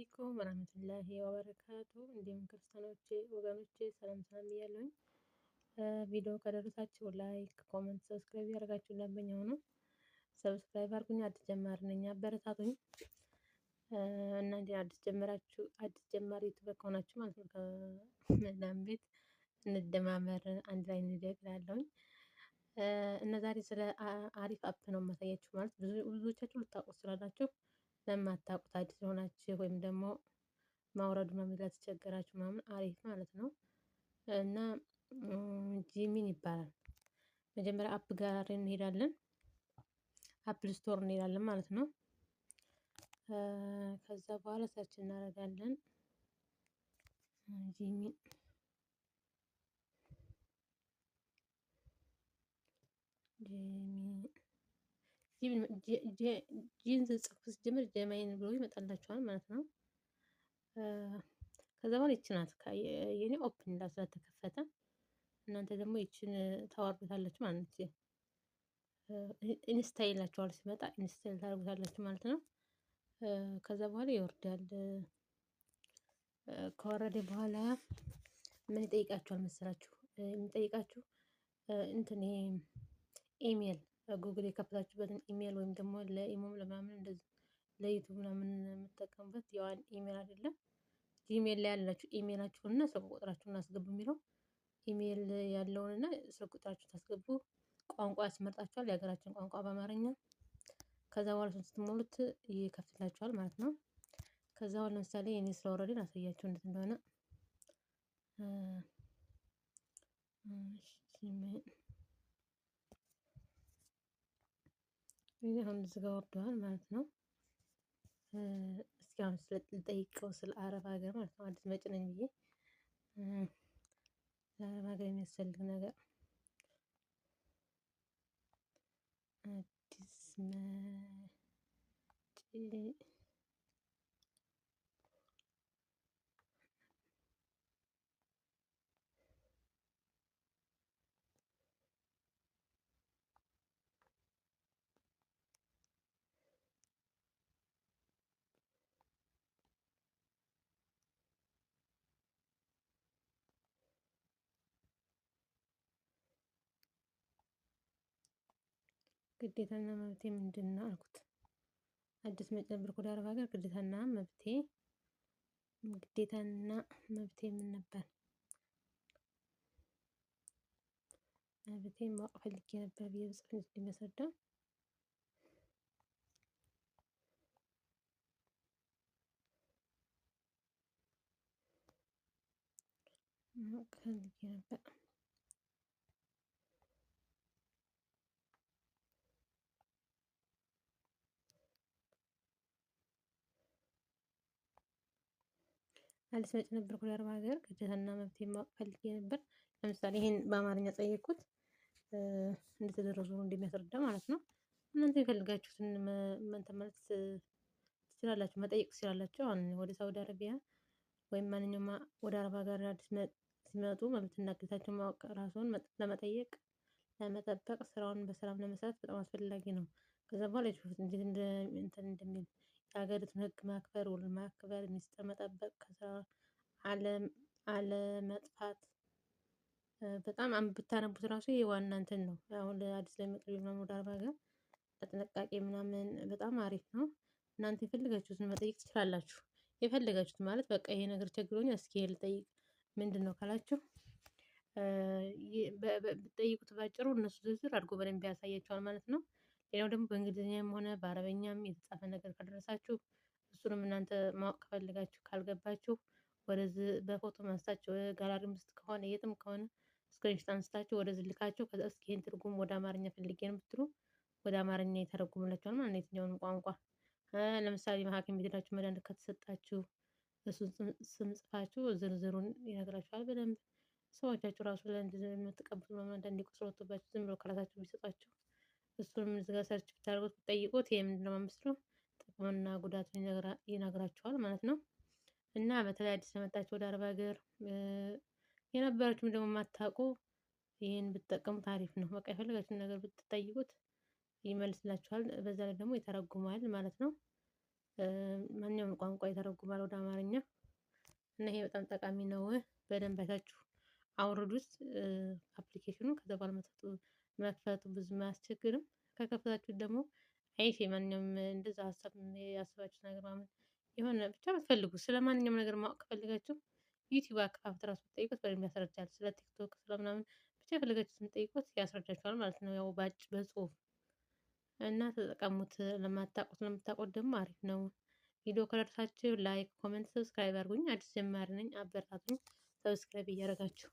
አለይኩም ወራህመቱላሂ ወበረካቱ። እንዲሁም ክርስቲያኖቼ ወገኖቼ ሰላም ሰላም ብያለሁኝ። ቪዲዮ ከደረሳችሁ ላይክ፣ ኮመንት፣ ሰብስክራይብ ያደርጋችሁ ደንበኛ ሆኖ ሰብስክራይብ አድርጉኝ። አዲስ ጀማሪ ነኝ፣ አበረታቱኝ። እናንተ አዲስ ጀማሪ ዩቲዩበር ከሆናችሁ ማለት ነው ከመዳም ቤት እንደማመር አንድ ላይ እንደግ እላለሁኝ። እና ዛሬ ስለ አሪፍ አፕ ነው የማሳያችሁ። ማለት ብዙዎቻችሁ ልታውቁት ስላላችሁ ለማታውቁት አዲስ ሆናችሁ ወይም ደግሞ ማውረዱ ነው ለተቸገራችሁ ምናምን አሪፍ ማለት ነው። እና ጂሚን ይባላል። መጀመሪያ አፕ ጋር እንሄዳለን። አፕል ስቶር እንሄዳለን ማለት ነው። ከዛ በኋላ ሰርች እናደርጋለን ጂሚን ጂን ጽፉ ሲጀምር ጀማይን ብሎ ይመጣላችኋል ማለት ነው። ከዛ በኋላ ይቺ ናት የኔ ኦፕን እንዳል ስለተከፈተ እናንተ ደግሞ ይቺን ታወርዱታላችሁ ማለት ነው። ኢንስታይል ይላችኋል ሲመጣ ኢንስታይል ታደርጉታላችሁ ማለት ነው። ከዛ በኋላ ይወርዳል። ከወረደ በኋላ ምን ይጠይቃችኋል መሰላችሁ? የሚጠይቃችሁ እንትን ይሄ ኢሜል ጉግል የከፈታችሁበትን ኢሜል ወይም ደግሞ ለኢሞም ለምናምን እንደዚህ ለዩቲዩብ ምናምን የምትጠቀሙበት ያው ኢሜል አይደለም። ጂሜል ላይ ያላችሁ ኢሜላችሁን እና ስልክ ቁጥራችሁን አስገቡ የሚለው ኢሜል ያለውን እና ስልክ ቁጥራችሁን ታስገቡ። ቋንቋ ያስመርጣችኋል የሀገራችን ቋንቋ በአማርኛ። ከዛ በኋላ እሱን ስትሞሉት ይከፍትላችኋል ማለት ነው። ከዛ በኋላ ለምሳሌ የኔ ስለወረደ ላሳያችሁ እንዴት እንደሆነ። እሺ አሁን እዚህ ጋር ወርደዋል ማለት ነው። እስኪ አሁን ልጠይቀው ስለ አረብ ሀገር ማለት ነው። አዲስ መጪ ነኝ ብዬ ለአረብ ሀገር የሚያስፈልግ ነገር አዲስ መጪ ግዴታና መብቴ ምንድነው አልኩት። አዲስ መጪ ነበርኩ ወደ አረብ ሀገር ግዴታና መብቴ መብቴ ምን ነበር? መብቴን ማወቅ ፈልጌ ነበር ብዬ ብጽፍ እንዲመስረዳ ማወቅ ፈልጌ ነበር። አዲስ መጪ ነበርኩ ወደ አረብ ሀገር ግዴታና መብቴን ማወቅ ፈልጌ ነበር። ለምሳሌ ይሄን በአማርኛ ጠየቅኩት እንደተደረሱ እንደሚያስረዳ ማለት ነው። እናንተ የፈልጋችሁትን እንትን ማለት ትችላላችሁ መጠየቅ ትችላላችሁ። አሁን ወደ ሳውዲ አረቢያ ወይም ማንኛውም ወደ አረብ ሀገር አዲስ ሲመጡ መብትና ግዴታቸውን ማወቅ ራስዎን ለመጠየቅ ለመጠበቅ ስራውን በሰላም ለመስራት በጣም አስፈላጊ ነው። ከዛ በኋላ እንዴት እንትን እንደሚል የሀገሪቱን ህግ ማክበር ውል ማክበር ሚስጥር መጠበቅ ከስራ አለመጥፋት በጣም ብታነቡት ራሱ ይሄ ዋና እንትን ነው። አሁን ለአዲስ ለሚመጡ ምናምን ወደ አረብ ሀገር ለጥንቃቄ ምናምን በጣም አሪፍ ነው። እናንተ የፈለጋችሁትን መጠየቅ ትችላላችሁ። የፈለጋችሁት ማለት በቃ ይሄ ነገር ቸግሮኛል እስኪ ይሄን ልጠይቅ ምንድነው ካላችሁ? ብትጠይቁት በአጭሩ እነሱ ዝርዝር አድርጎ በደንብ ያሳያችኋል ማለት ነው። ሌላው ደግሞ በእንግሊዝኛም ሆነ በአረበኛም የተጻፈ ነገር ከደረሳችሁ እሱንም እናንተ ማወቅ ከፈለጋችሁ ካልገባችሁ ወደዚህ በፎቶ አንስታችሁ ጋላሪም ውስጥ ከሆነ የትም ከሆነ ስክሪንሾት አንስታችሁ ወደዚህ ልካችሁ ከዛ እስኪ ይሄን ትርጉም ወደ አማርኛ ፈልጌ ነው ብትሉ ወደ አማርኛ ይተረጉምላችኋል ማለት ነው። የትኛውንም ቋንቋ ለምሳሌ ሀኪም ቤት ሄዳችሁ መድሃኒት ከተሰጣችሁ እሱን ስም ጽፋችሁ ዝርዝሩን ይነግራችኋል በደንብ። ሰዎቻችሁ ራሱ ለእንደዚህ የምትቀቡት ምናምን አንዳንዴ ቁስል ወጥቶባችሁ ዝም ብሎ ከራሳችሁ ቢሰጧችሁ እሱንም እዚህ ጋር ሰርች ብታደርጉት ብትጠይቁት ይሄ ምንድነው የምመስለው ጥቅምና ጉዳቱን ይነግራችኋል ማለት ነው። እና በተለይ አዲስ ለመጣችሁ ወደ አረብ ሀገር የነበራችሁም ደግሞ የማታውቁ ይሄን ብትጠቀሙት አሪፍ ነው። በቃ የፈለጋችሁትን ነገር ብትጠይቁት ይመልስላችኋል በዛ ላይ ደግሞ ይተረጉማል ማለት ነው። ማንኛውም ቋንቋ ይተረጉማል ወደ አማርኛ እና ይሄ በጣም ጠቃሚ ነው። በደንብ አይታችሁ አውርዱት አፕሊኬሽኑን። ከዛ በኋላ መክፈቱ ብዙም አያስቸግርም። ከከፈታችሁት ደግሞ አይሽ ማንኛውም እንደዛ ሀሳብ ያሰባችሁት ነገር ምናምን የሆነ ብቻ ብትፈልጉ ስለማንኛውም ነገር ማወቅ ከፈለጋችሁ ዩቲዩብ አከፋፈት ራሱ ብትጠይቁት በደንብ ያስረዳል። ስለ ቲክቶክ ስለምናምን ብቻ የፈለጋችሁትን ጠይቁት ያስረዳችኋል ማለት ነው። ያው በጽሁፍ እና ተጠቀሙት። ለምታውቁት ደግሞ አሪፍ ነው። ቪዲዮ ከደረሳችሁ ላይክ፣ ኮሜንት፣ ሰብስክራይብ አድርጉኝ። አዲስ ጀማሪ ነኝ፣ አበረታቱኝ። ሰብስክራይብ እያደረጋችሁ